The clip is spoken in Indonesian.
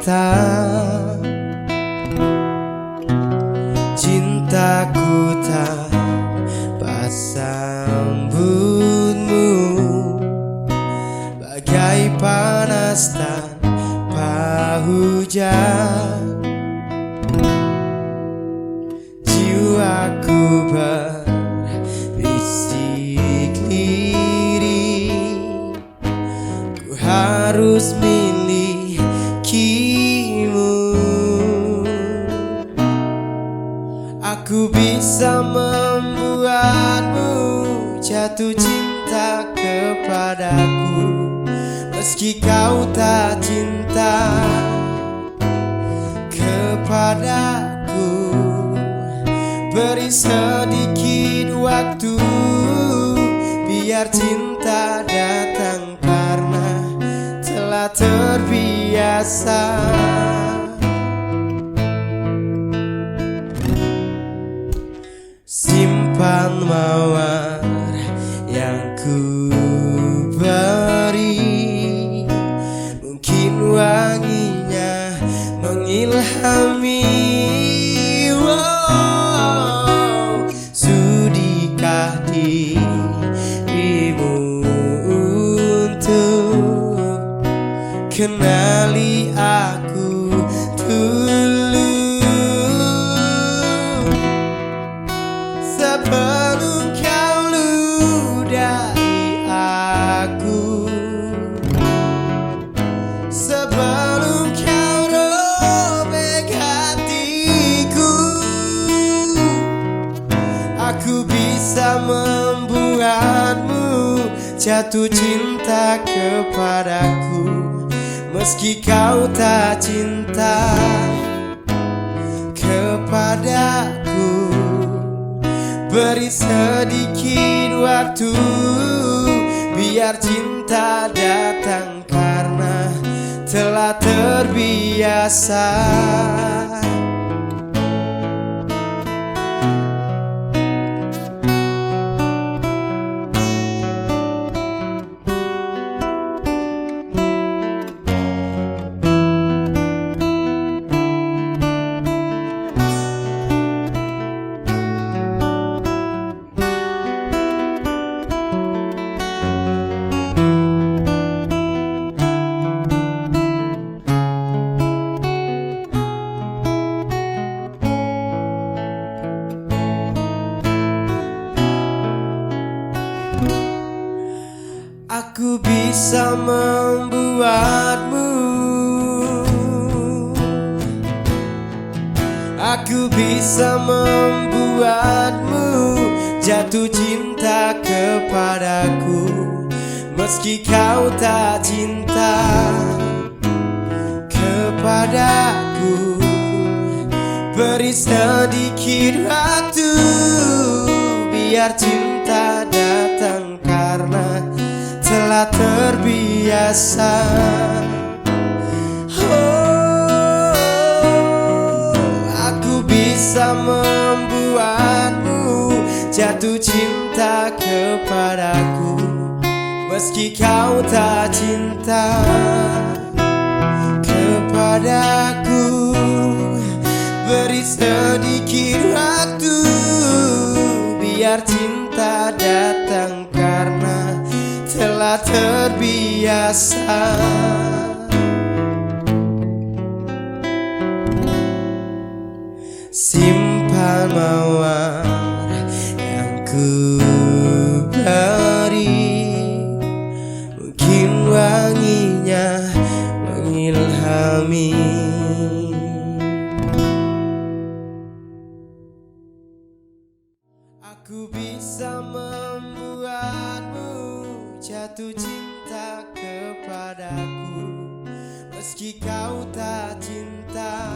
cinta. Cintaku tanpa sambutmu, bagai panas tanpa hujan. Jiwaku berbisik lirih, ku harus milikimu. Aku bisa membuatmu jatuh cinta kepadaku, meski kau tak cinta kepadaku. Beri sedikit waktu, biar cinta datang karena telah terbiasa. Simpan mawar yang ku beri, mungkin wanginya mengilhami. Wow, sudikah dirimu untuk kenali aku dulu, sebelum kau ludahi aku, sebelum kau robek hatiku. Aku bisa membuatmu jatuh cinta kepadaku, meski kau tak cinta kepadaku. Beri sedikit waktu, biar cinta datang karena telah terbiasa. Aku bisa membuatmu, aku bisa membuatmu jatuh cinta kepadaku, meski kau tak cinta kepadaku. Beri sedikit waktu, biar cinta datang karena telah terbiasa. Oh, aku bisa membuatmu jatuh cinta kepadaku, meski kau tak cinta kepadaku. Beri sedikit waktu, biar cinta datang karena telah terbiasa. Simpan mawar yang ku beri, mungkin wanginya mengilhami. Aku bisa membuatmu jatuh cinta kepadaku, meski kau tak cinta